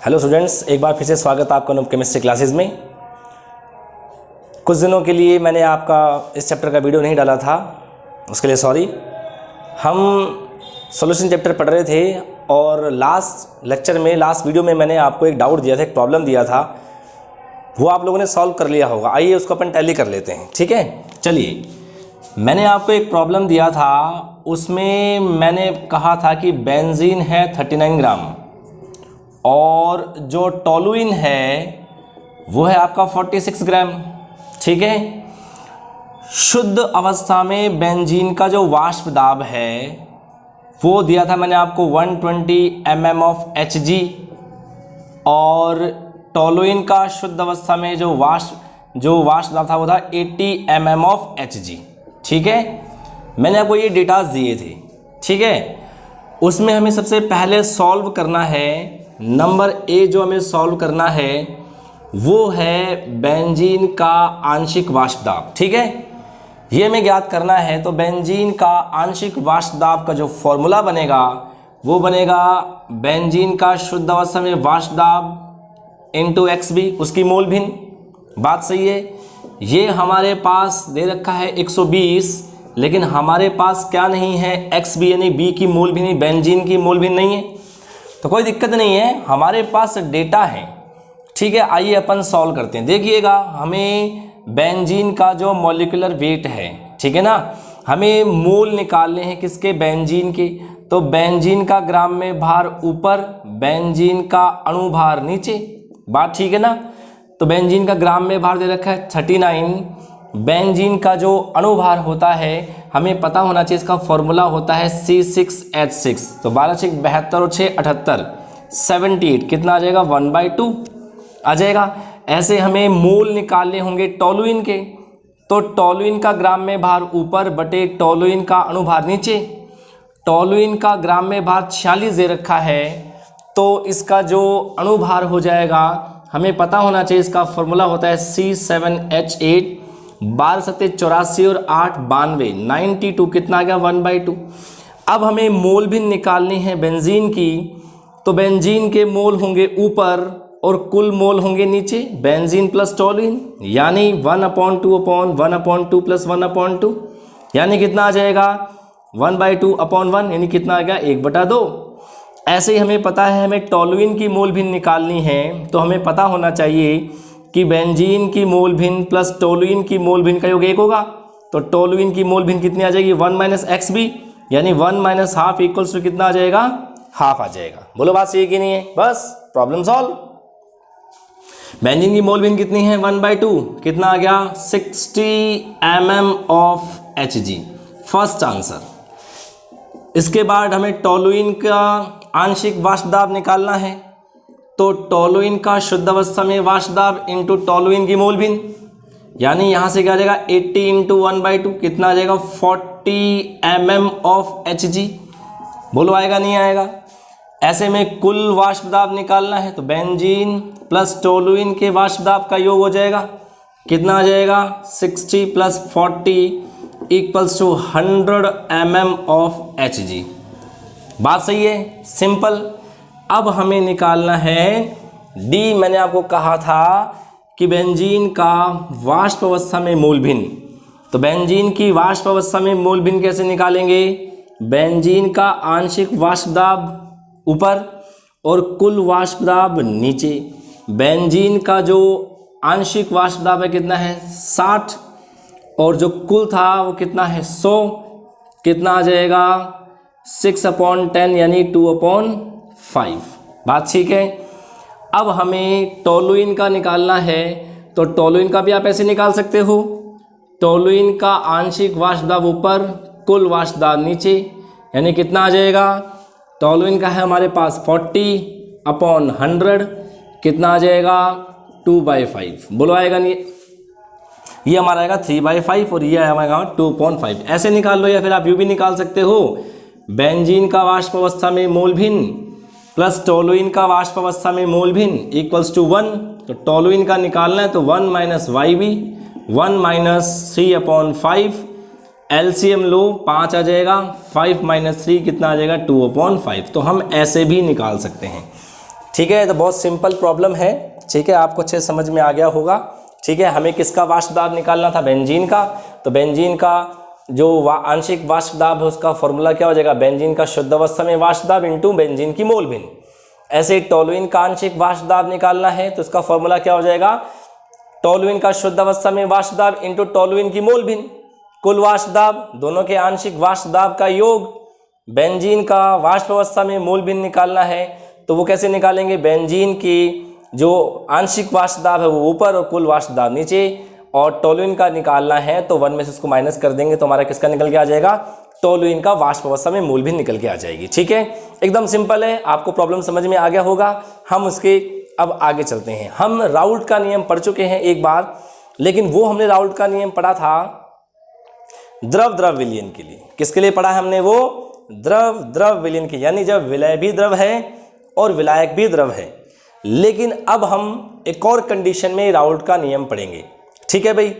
Hello students, एक बार फिर से स्वागत है आपका अनुप केमिस्ट्री क्लासेस में। कुछ दिनों के लिए मैंने आपका इस चैप्टर का वीडियो नहीं डाला था, उसके लिए सॉरी। हम सॉल्यूशन चैप्टर पढ़ रहे थे और लास्ट वीडियो में मैंने आपको एक डाउट दिया था, एक प्रॉब्लम दिया था, वो आप लोगों ने सॉल्व कर लिया होगा। आइए उसको अपन टैली कर लेते हैं, ठीक है। चलिए, मैंने आपको एक प्रॉब्लम दिया था, उसमें मैंने कहा था कि बेंजीन है 39 ग्राम और जो टोलुइन है वो है आपका 46 ग्राम, ठीक है। शुद्ध अवस्था में बेंजीन का जो वाष्प दाब है वो दिया था मैंने आपको 120 mm ऑफ Hg और टोलुइन का शुद्ध अवस्था में जो वाष्प दाब था वो था 80 mm ऑफ Hg, ठीक है। मैंने आपको ये डेटास दिए थे, ठीक है। उसमें हमें सबसे पहले सॉल्व करना है, नंबर ए जो हमें सॉल्व करना है वो है बेंजीन का आंशिक वाष्प दाब, ठीक है। ये हमें ज्ञात करना है। तो बेंजीन का आंशिक वाष्प दाब का जो फॉर्मूला बनेगा वो बनेगा बेंजीन का शुद्ध अवस्था में वाष्प दाब इंटू XB, उसकी मोल भिन्न। बात सही है। ये हमारे पास दे रखा है 120, लेकिन हमारे पास क्या नहीं है, XB यानी B की मोल भिन्न, बेंजीन की मोल भिन्न नहीं है। तो कोई दिक्कत नहीं है, हमारे पास डेटा है, ठीक है। आइए अपन सॉल्व करते हैं। देखिएगा, हमें बेंजीन का जो मॉलिक्यूलर वेट है, ठीक है ना, हमें मोल निकालने हैं किसके, बेंजीन के। तो बेंजीन का ग्राम में भार ऊपर, बेंजीन का अणु भार नीचे। बात ठीक है ना। तो बेंजीन का ग्राम में भार दे रखा है 39। बेंजीन का जो अणु भार होता है हमें पता होना चाहिए, इसका फॉर्मूला होता है C6H6। तो 12 6 72 और 6 78, 78 कितना आ जाएगा, 1/2 आ जाएगा। ऐसे हमें मोल निकालने होंगे टोलुइन के। तो टोलुइन का ग्राम में भार ऊपर बटे टोलुइन का अणु भार नीचे। टोलुइन का ग्राम में भार 46 दे रखा है, तो इसका जो अणु भार हो जाएगा हमें पता होना चाहिए, इसका फॉर्मूला होता है C7H8। 12 7 84 और 8 92, 92 कितना आ गया, 1/2। अब हमें मोल भी निकालनी है बेंजीन की। तो बेंजीन के मोल होंगे ऊपर और कुल मोल होंगे नीचे, बेंजीन प्लस टोलुइन, यानी 1/2 प्लस 1/2, यानी कितना आ जाएगा, 1/2/1, यानी कितना आ गया, 1/2। ऐसे ही हमें पता है हमें टोलुइन की मोल भिन्न निकालनी है। तो हमें पता होना चाहिए कि बेंजीन की मोल भिन्न प्लस टोलुइन की मोल भिन्न का योग 1 होगा। तो टोलुइन की मोल भिन्न कितनी आ जाएगी, 1 - XB, यानी 1 - ½ इक्वल्स टू कितना आ जाएगा, ½ आ जाएगा। बोलो बात सही कि नहीं है, बस प्रॉब्लम सॉल्व। बेंजीन की मोल भिन्न कितनी है, 1/2, कितना आ गया, 60 mm of Hg, first answer. इसके बाद हमें टोलुइन का आंशिक वाष्प दाब निकालना है। तो टोलुइन का शुद्ध अवस्था में वाष्प दाब इंटू टोलुइन की मोल भिन्न, यानी यहाँ से क्या आ जाएगा, 80 × 1/2 कितना आ जाएगा, 40 mm ऑफ Hg। बोलो आएगा नहीं आएगा। ऐसे में कुल वाष्प दाब निकालना है। तो बेंजीन प्लस टोलुइन के वाष्प दाब का योग हो जाएगा, कितना आ जाएगा, 60 + 40 = 100 mm ऑफ Hg। बात सही है, सिंपल। अब हमें निकालना है डी। मैंने आपको कहा था कि बेंजीन का वाष्प अवस्था में मोल भिन्न। तो बेंजीन की वाष्प अवस्था में मोल भिन्न कैसे निकालेंगे, बेंजीन का आंशिक वाष्प दाब ऊपर और कुल वाष्प दाब नीचे। बेंजीन का जो आंशिक वाष्प दाब है कितना है, 60, और जो कुल था वो कितना है, 100, कितना आ जाएगा, 6/10 यानी 2/5। बात ठीक है। अब हमें टोलुइन का निकालना है। तो टोलुइन का भी आप ऐसे निकाल सकते हो, टोलुइन का आंशिक वाष्प दाब ऊपर, कुल वाष्प दाब नीचे, यानी कितना आ जाएगा, टोलुइन का है हमारे पास 40/100, कितना आ जाएगा, 2/5। बोलो आएगा नहीं, ये हमारा आएगा 3/5 और ये आएगा 2/5। ऐसे निकाल लो, या फिर आप यूँ भी निकाल सकते हो, बेंजीन का वाष्प अवस्था में मोल भिन्न प्लस टोलुइन का वाष्प अवस्था में मोल भिन्न = 1। तो टोलुइन का निकालना है तो 1 - YB, 1 - 3/5, एलसीएम लो 5 आ जाएगा, 5 - 3 कितना आ जाएगा, 2/5। तो हम ऐसे भी निकाल सकते हैं। ठीक है, तो बहुत सिंपल प्रॉब्लम है। ठीक है, आपको अच्छे समझ में आ गया होगा। ठीक है, हमें किसका वाष्प दाब निकालना था? बेंजीन का। तो बेंजीन का जो आंशिक वाष्प दाब है उसका फॉर्मूला क्या हो जाएगा? बेंजीन का शुद्ध अवस्था में वाष्प दाब इंटू बेंजीन की मोल भिन्न। ऐसे टोलुइन का आंशिक वाष्प दाब निकालना है तो इसका फॉर्मूला क्या हो जाएगा? टोलुइन का शुद्ध अवस्था में वाष्प दाब इंटू टोलुइन की मोल भिन्न। कुल वाष्प दाब, दोनों के आंशिक वाष्प दाब का योग। बेंजीन का वाष्प अवस्था में मोल भिन्न निकालना है तो वो कैसे निकालेंगे? बेंजीन की जो आंशिक वाष्प दाब है वो ऊपर और कुल वाष्प दाब नीचे, और टोलुइन का निकालना है तो 1 में से उसको माइनस कर देंगे तो हमारा किसका निकल के आ जाएगा? टोलुइन का वाष्प अवस्था में मोल भिन्न निकल के आ जाएगी। ठीक है, एकदम सिंपल है, आपको प्रॉब्लम समझ में आ गया होगा। हम उसके अब आगे चलते हैं। हम राउल्ट का नियम पढ़ चुके हैं एक बार, लेकिन वो हमने राउल्ट का नियम पढ़ा था द्रव द्रव विलयन के लिए। किसके लिए पढ़ा है हमने? वो द्रव द्रव विलयन के, यानी जब विलय भी द्रव है और विलायक भी द्रव है। लेकिन अब हम एक और कंडीशन में राउल्ट का नियम पढ़ेंगे। ठीक है भाई,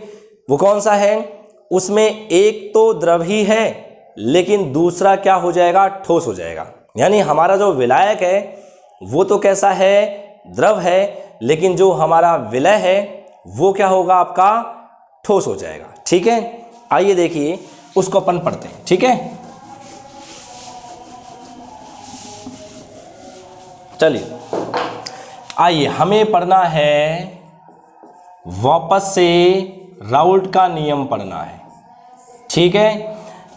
वो कौन सा है? उसमें एक तो द्रव ही है लेकिन दूसरा क्या हो जाएगा? ठोस हो जाएगा। यानी हमारा जो विलायक है वो तो कैसा है? द्रव है, लेकिन जो हमारा विलय है वो क्या होगा? आपका ठोस हो जाएगा। ठीक है, आइए देखिए उसको अपन पढ़ते हैं। ठीक है, चलिए आइए हमें पढ़ना है, वापस से राउल्ट का नियम पढ़ना है। ठीक है,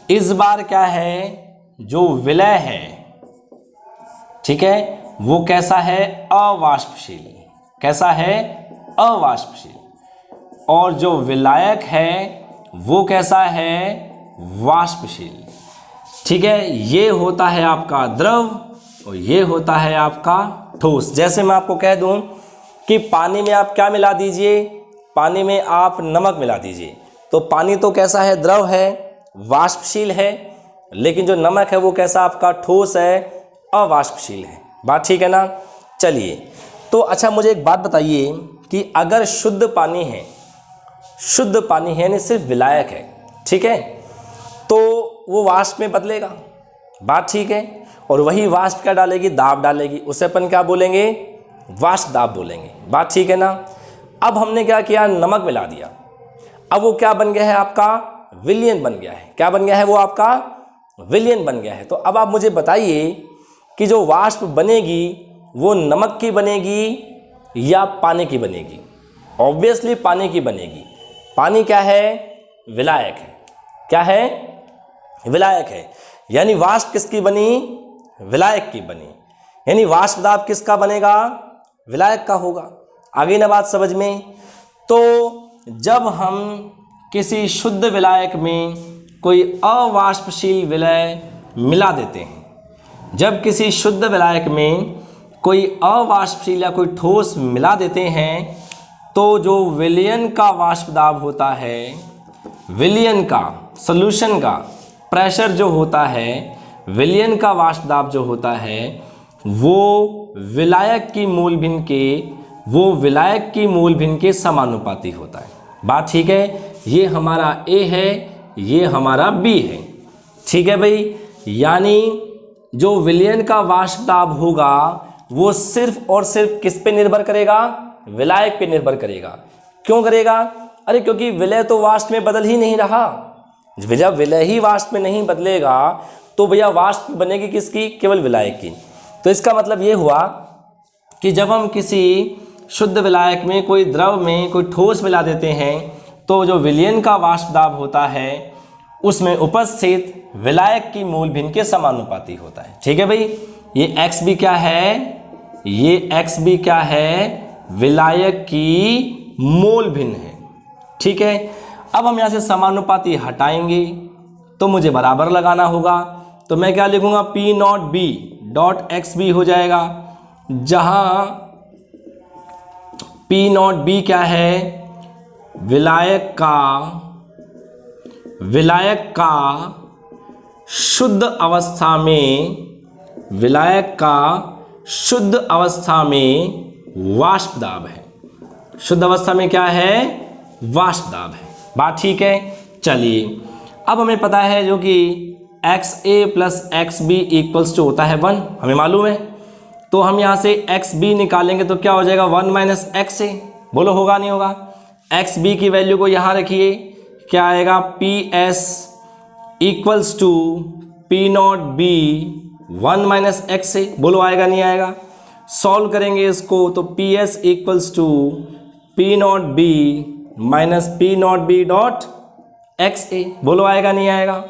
इस बार क्या है? जो विलय है, ठीक है, वो कैसा है? अवाष्पशील। कैसा है? अवाष्पशील। और जो विलायक है वो कैसा है? वाष्पशील। ठीक है, ये होता है आपका द्रव और ये होता है आपका ठोस। जैसे मैं आपको कह दूं कि पानी में आप क्या मिला दीजिए? पानी में आप नमक मिला दीजिए, तो पानी तो कैसा है? द्रव है, वाष्पशील है, लेकिन जो नमक है वो कैसा आपका? ठोस है, अवाष्पशील है। बात ठीक है ना? चलिए, तो अच्छा मुझे एक बात बताइए कि अगर शुद्ध पानी है, शुद्ध पानी है यानी सिर्फ विलायक है, ठीक है, तो वो वाष्प में बदलेगा। बात ठीक है, और वही वाष्प क्या डालेगी? दाब डालेगी। उसे अपन क्या बोलेंगे? वाष्प दाब बोलेंगे। बात ठीक है ना? अब हमने क्या किया? नमक मिला दिया। अब वो क्या बन गया है? आपका विलयन बन गया है। क्या बन गया है? वो आपका विलयन बन गया है। तो अब आप मुझे बताइए कि जो वाष्प बनेगी वो नमक की बनेगी या पानी की बनेगी? ऑब्वियसली पानी की बनेगी। पानी क्या है? विलायक है। क्या है? विलायक है। यानी वाष्प किसकी बनी? विलायक की बनी। यानी वाष्प दाब किसका बनेगा? विलायक का होगा। आगे ना बात समझ में? तो जब हम किसी शुद्ध विलायक में कोई अवाष्पशील विलय मिला देते हैं, जब किसी शुद्ध विलायक में कोई अवाष्पशील या कोई ठोस मिला देते हैं, तो जो विलयन का वाष्प दाब होता है, विलयन का, सॉल्यूशन का प्रेशर जो होता है, विलयन का वाष्प दाब जो होता है, वो विलायक की मूल भिन्न के समानुपाती होता है। बात ठीक है? ये हमारा A है, ये हमारा B है। ठीक है भाई? यानी जो विलयन का वाष्प दाब होगा वो सिर्फ और सिर्फ किस पे निर्भर करेगा? विलायक पे निर्भर करेगा। क्यों करेगा? अरे क्योंकि विलय तो वाष्प में बदल ही नहीं रहा। जब विलय ही वाष्प में नहीं बदलेगा तो भैया वाष्प बनेगी किसकी? केवल विलायक की। तो इसका मतलब ये हुआ कि जब हम किसी शुद्ध विलायक में कोई द्रव में कोई ठोस मिला देते हैं तो जो विलयन का वाष्प दाब होता है उसमें उपस्थित विलायक की मूल भिन्न के समानुपाती होता है। ठीक है भाई? ये x भी क्या है? ये x भी क्या है? विलायक की मोल भिन्न है। ठीक है? अब हम यहाँ से समानुपाती हटाएंगे तो मुझे बराबर लगाना होगा। तो मैं क्या लिखूंगा? P not B dot x B हो जाएगा, जहां P नॉट B क्या है? विलायक का शुद्ध अवस्था में वाष्प दाब है। शुद्ध अवस्था में क्या है? वाष्प दाब है। बात ठीक है? चलिए, अब हमें पता है जो कि XA plus XB equals to होता है 1, हमें मालूम है। तो हम यहाँ से एक्स बी निकालेंगे तो क्या हो जाएगा 1 माइनस एक्स ए। बोलो होगा नहीं होगा। एक्स बी की वैल्यू को यहाँ रखिए, क्या आएगा P S equals to P not B 1 minus X A. बोलो आएगा नहीं आएगा। सॉल्व करेंगे इसको तो P S equals to P not B minus P not B dot X A. बोलो आएगा नहीं आएगा।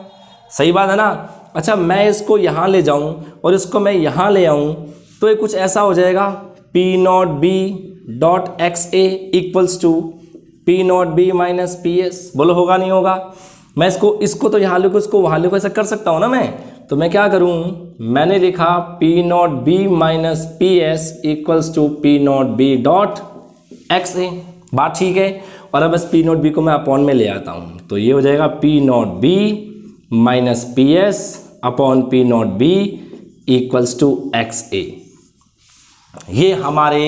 सही बात है ना। अच्छा मैं इसको यहाँ ले जाऊँ और इसको मैं यहाँ ले आऊँ तो ये कुछ ऐसा हो जाएगा P not B dot X A equals to P not B minus P S. बोलो होगा नहीं होगा। मैं इसको तो यहाँ लिखो, इसको वहाँ लिखो, ऐसा कर सकता हूँ ना मैं। तो मैं क्या करूँ, मैंने लिखा P not B minus P S equals to P not B dot X A. बात ठीक है। और अब बस पी नॉट बी को मैं अपॉन में ले आता हूँ तो ये हो जाएगा P not B minus P S upon P not B equals to X A. ये हमारे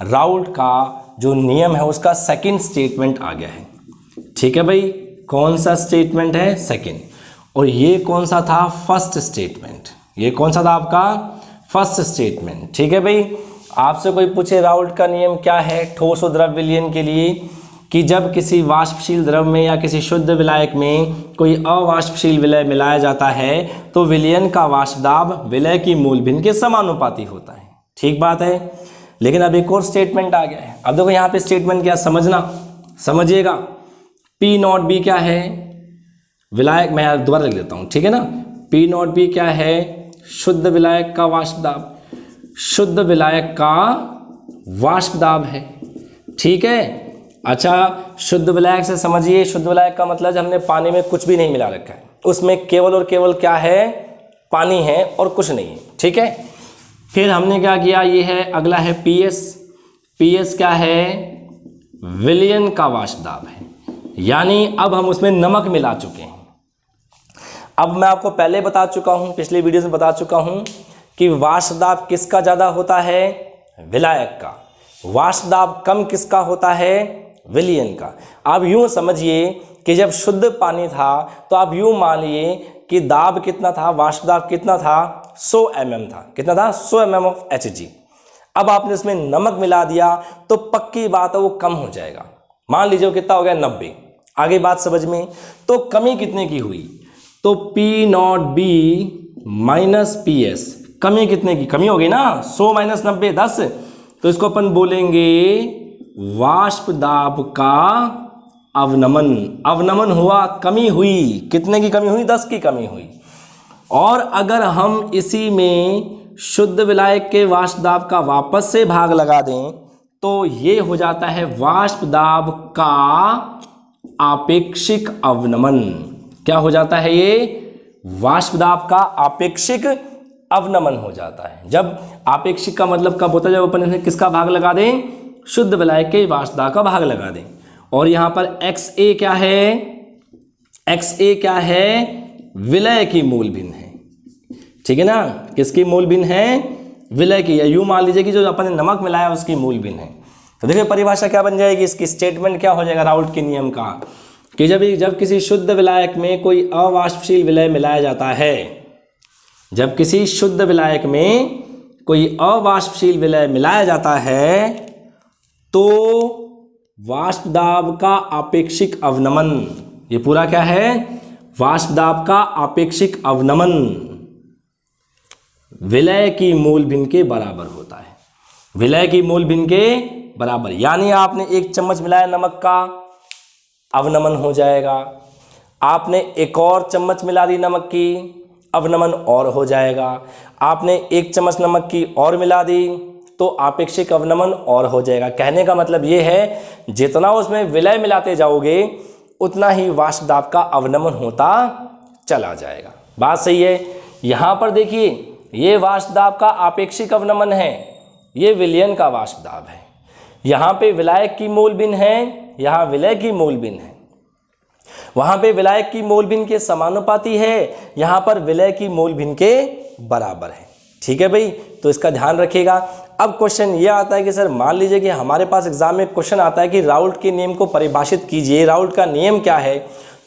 राउल्ट का जो नियम है उसका सेकंड स्टेटमेंट आ गया है। ठीक है भाई, कौन सा स्टेटमेंट है, सेकंड। और ये कौन सा था, फर्स्ट स्टेटमेंट। ये कौन सा था आपका, फर्स्ट स्टेटमेंट। ठीक है भाई, आपसे कोई पूछे राउल्ट का नियम क्या है ठोस और द्रव विलयन के लिए, कि जब किसी वाष्पशील द्रव में या किसी शुद्ध विलायक में कोई अवाष्पशील विलय मिलाया जाता है तो विलयन का वाष्प दाब विलय की मूल भिन्न के समानुपाती होता है। ठीक बात है। लेकिन अब एक और स्टेटमेंट आ गया है। अब देखो यहाँ पे स्टेटमेंट क्या समझना, समझिएगा। पी नॉट बी क्या है, विलायक, मैं दोबारा लिख देता हूँ, ठीक है ना। पी नॉट बी क्या है, शुद्ध विलायक का वाष्प दाब, शुद्ध विलायक का वाष्प दाब है। ठीक है। अच्छा, शुद्ध विलायक से समझिए, शुद्ध विलायक का मतलब हमने पानी में कुछ भी नहीं मिला रखा है, उसमें केवल और केवल क्या है, पानी है और कुछ नहीं है। ठीक है। फिर हमने क्या किया, ये है अगला है पी एस। पी एस क्या है, विलयन का वाष्प दाब है, यानी अब हम उसमें नमक मिला चुके हैं। अब मैं आपको पहले बता चुका हूं, पिछले वीडियो में बता चुका हूं कि वाष्प दाब किसका ज़्यादा होता है, विलायक का। वाष्प दाब कम किसका होता है, विलयन का। आप यूं समझिए कि जब शुद्ध पानी था तो आप यूं मान लिए कि दाब कितना था, वाष्प दाब कितना था, 100 mm था। कितना था, 100 mm ऑफ Hg। अब आपने इसमें नमक मिला दिया तो पक्की बात है वो कम हो जाएगा। मान लीजिए कितना हो गया, 90। आगे बात समझ में। तो कमी कितने की हुई, तो P not B minus P S, कमी कितने की, कमी हो गई ना, 100 माइनस 90 10। तो इसको अपन बोलेंगे वाष्प दाब का अवनमन। अवनमन हुआ, कमी हुई, कितने की कमी हुई, 10 की कमी हुई। और अगर हम इसी में शुद्ध विलायक के वाष्प दाब का वापस से भाग लगा दें तो ये हो जाता है वाष्प दाब का आपेक्षिक अवनमन। क्या हो जाता है, ये वाष्प दाब का आपेक्षिक अवनमन हो जाता है। जब आपेक्षिक का मतलब कब होता है, जब अपन इसे किसका भाग लगा दें, शुद्ध विलायक के वाष्प दाब का भाग लगा दें। और यहां पर एक्स ए क्या है, एक्स ए क्या है, विलय की मूल भिन्न है। ठीक है ना, किसकी मूल भिन्न है, विलय की। यूं मान लीजिए कि जो अपन ने नमक मिलाया उसकी मूल भिन्न है। तो देखिए परिभाषा क्या बन जाएगी इसकी, स्टेटमेंट क्या हो जाएगा राउल्ट के नियम का, कि जब किसी शुद्ध विलायक में कोई अवाष्पशील विलय मिलाया जाता है, जब किसी शुद्ध विलायक में कोई अवाष्पशील विलय मिलाया जाता है तो वाष्प दाब का आपेक्षिक अवनमन, ये पूरा क्या है, वाष्प दाब का आपेक्षिक अवनमन विलय की मूल भिन्न के बराबर होता है। विलय की मूल भिन्न के बराबर, यानी आपने 1 चम्मच मिलाया नमक का, अवनमन हो जाएगा। आपने एक और चम्मच मिला दी नमक की, अवनमन और हो जाएगा। आपने 1 चम्मच नमक की और मिला दी तो आपेक्षिक अवनमन और हो जाएगा। कहने का मतलब ये है, जितना उसमें विलय मिलाते जाओगे उतना ही वाष्प दाब का अवनमन होता चला जाएगा। बात सही है। यहाँ पर देखिए, ये वाष्प दाब का आपेक्षिक अवनमन है, ये विलयन का वाष्प दाब है। यहाँ पे विलायक की मूल भिन्न है, यहाँ विलय की मूल भिन्न है। वहाँ पे विलायक की मूल भिन्न के समानुपाती है, यहाँ पर विलय की मूल भिन्न के बराबर है। ठीक है भाई, तो इसका ध्यान रखिएगा। अब क्वेश्चन ये आता है कि सर मान लीजिए कि हमारे पास एग्जाम में क्वेश्चन आता है कि राउल्ट के नियम को परिभाषित कीजिए, राउल्ट का नियम क्या है,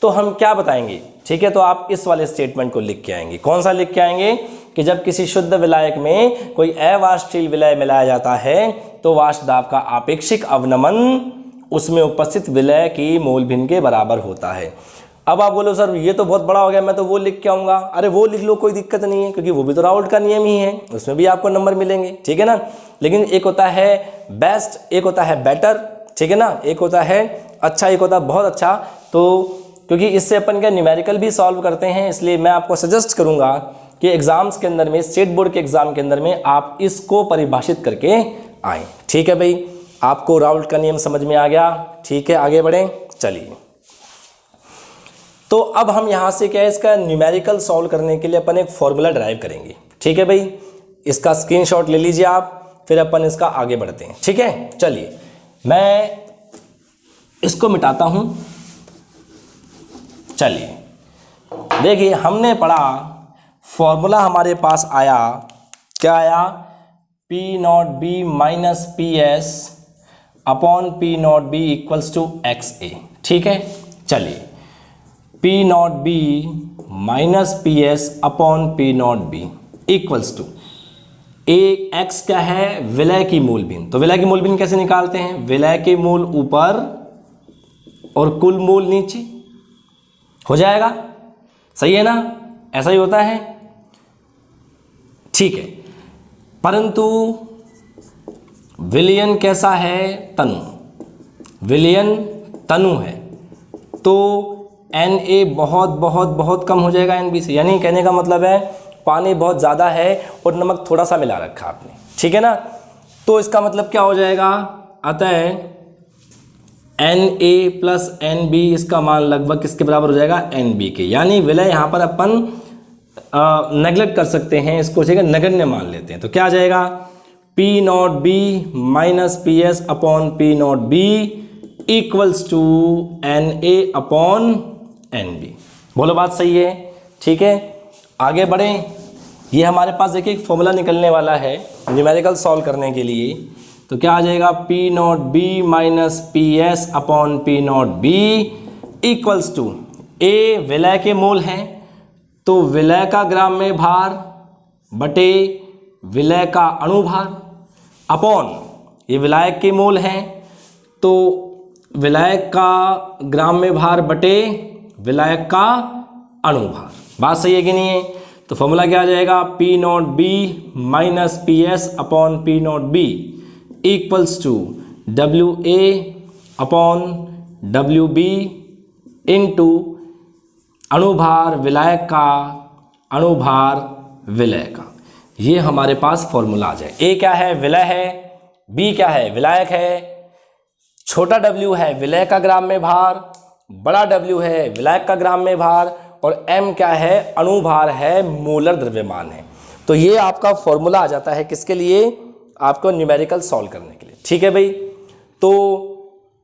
तो हम क्या बताएंगे। ठीक है, तो आप इस वाले स्टेटमेंट को लिख के आएंगे। कौन सा लिख के आएंगे, कि जब किसी शुद्ध विलायक में कोई अवाष्पशील विलय मिलाया जाता है तो वाष्प दाब का आपेक्षिक अवनमन उसमें उपस्थित विलय की मोल भिन्न के बराबर होता है। अब आप बोलो सर ये तो बहुत बड़ा हो गया, मैं तो वो लिख के आऊँगा। अरे वो लिख लो, कोई दिक्कत नहीं है, क्योंकि वो भी तो राउल्ट का नियम ही है, उसमें भी आपको नंबर मिलेंगे, ठीक है ना। लेकिन एक होता है बेस्ट, एक होता है बेटर, ठीक है ना, एक होता है अच्छा, एक होता है बहुत अच्छा। तो क्योंकि इससे अपन क्या न्यूमेरिकल भी सॉल्व करते हैं, इसलिए मैं आपको सजेस्ट करूँगा कि एग्ज़ाम्स के अंदर में, स्टेट बोर्ड के एग्ज़ाम के अंदर में आप इसको परिभाषित करके आएँ, ठीक है भाई। आपको राउल्ट का नियम समझ में आ गया, ठीक है, आगे बढ़ें। चलिए, तो अब हम यहाँ से क्या है, इसका न्यूमेरिकल सॉल्व करने के लिए अपन एक फॉर्मूला ड्राइव करेंगे, ठीक है भाई। इसका स्क्रीनशॉट ले लीजिए आप, फिर अपन इसका आगे बढ़ते हैं, ठीक है। चलिए मैं इसको मिटाता हूँ। चलिए देखिए, हमने पढ़ा फॉर्मूला हमारे पास आया, क्या आया, P not B minus P S upon P not B equals to X A, ठीक है। चलिए, P not B minus P S upon P not B equals to A X क्या है, विलय की मूल भिन्न। तो विलय की मूल भिन्न कैसे निकालते हैं, विलय के मूल ऊपर और कुल मूल नीचे, हो जाएगा, सही है ना, ऐसा ही होता है, ठीक है। परंतु विलयन कैसा है, तनु, विलयन तनु है, तो एन ए बहुत बहुत बहुत कम हो जाएगा एन बी से। यानी कहने का मतलब है पानी बहुत ज़्यादा है और नमक थोड़ा सा मिला रखा आपने, ठीक है ना। तो इसका मतलब क्या हो जाएगा, अतः N A plus N B इसका मान लगभग किसके बराबर हो जाएगा, एन बी के। यानी विलय यहाँ पर अपन नेगलेक्ट कर सकते हैं, इसको ठीक है नगण्य मान लेते हैं। तो क्या आ जाएगा, P not B minus P S upon P not B equals to N A upon N B. बोलो बात सही है, ठीक है। आगे बढ़ें, ये हमारे पास देखिए एक फॉर्मूला निकलने वाला है न्यूमेरिकल सॉल्व करने के लिए। तो क्या आ जाएगा, P not B minus P S upon P not B equals to A विलय के मोल हैं, तो विलय का ग्राम में भार बटे विलय का अणुभार अपॉन ये विलायक के मोल हैं, तो विलायक का ग्राम में भार बटे विलायक का अणुभार। बात सही है कि नहीं है। तो फॉर्मूला क्या आ जाएगा, P not B minus P S upon P not B equals to W A upon W B into अणुभार विलायक का अणुभार विलय का। ये हमारे पास फॉर्मूला आ जाए। ए क्या है, विलय है, बी क्या है, विलायक है, छोटा w है विलय का ग्राम में भार, बड़ा W है विलायक का ग्राम में भार, और m क्या है, अणुभार है, मोलर द्रव्यमान है। तो ये आपका फॉर्मूला आ जाता है किसके लिए, आपको न्यूमेरिकल सॉल्व करने के लिए, ठीक है भाई। तो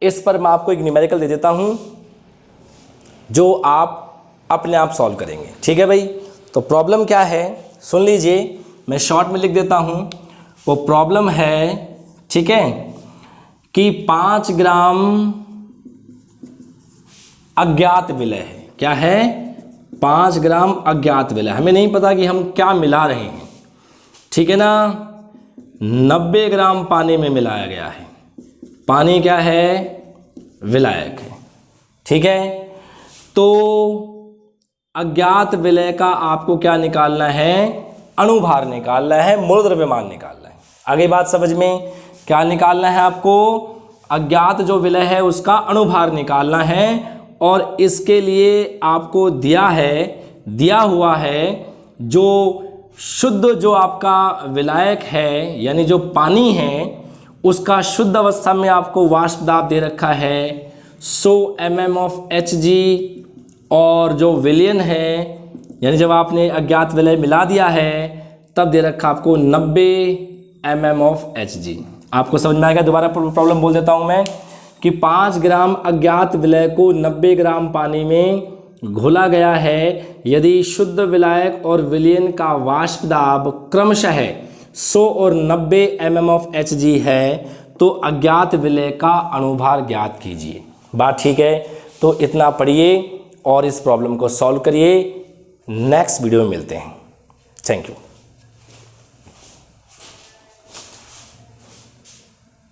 इस पर मैं आपको एक न्यूमेरिकल दे देता हूं जो आप अपने आप सॉल्व करेंगे, ठीक है भाई। तो प्रॉब्लम क्या है सुन लीजिए, मैं शॉर्ट में लिख देता हूं। वो प्रॉब्लम है, ठीक है, कि 5 ग्राम अज्ञात विलय है। क्या है, 5 ग्राम अज्ञात विलय, हमें नहीं पता कि हम क्या मिला रहे हैं, ठीक है ना। 90 ग्राम पानी में मिलाया गया है, पानी क्या है, विलायक है, ठीक है। तो अज्ञात विलय का आपको क्या निकालना है, अणुभार निकालना है, मूल द्रव्यमान निकालना है। आगे बात समझ में, क्या निकालना है आपको, अज्ञात जो विलय है उसका अणुभार निकालना है, और इसके लिए आपको दिया हुआ है जो शुद्ध जो आपका विलायक है यानी जो पानी है उसका शुद्ध अवस्था में आपको वाष्प दाब दे रखा है 100 mm ऑफ Hg, और जो विलयन है यानी जब आपने अज्ञात विलय मिला दिया है तब दे रखा आपको 90 mm ऑफ Hg। आपको समझ में आएगा, दोबारा प्रॉब्लम बोल देता हूं मैं कि 5 ग्राम अज्ञात विलय को 90 ग्राम पानी में घोला गया है। यदि शुद्ध विलायक और विलयन का वाष्प दाब क्रमशः 100 और 90 mm ऑफ Hg है तो अज्ञात विलय का अणुभार ज्ञात कीजिए। बात ठीक है, तो इतना पढ़िए और इस प्रॉब्लम को सॉल्व करिए। नेक्स्ट वीडियो में मिलते हैं। Thank you.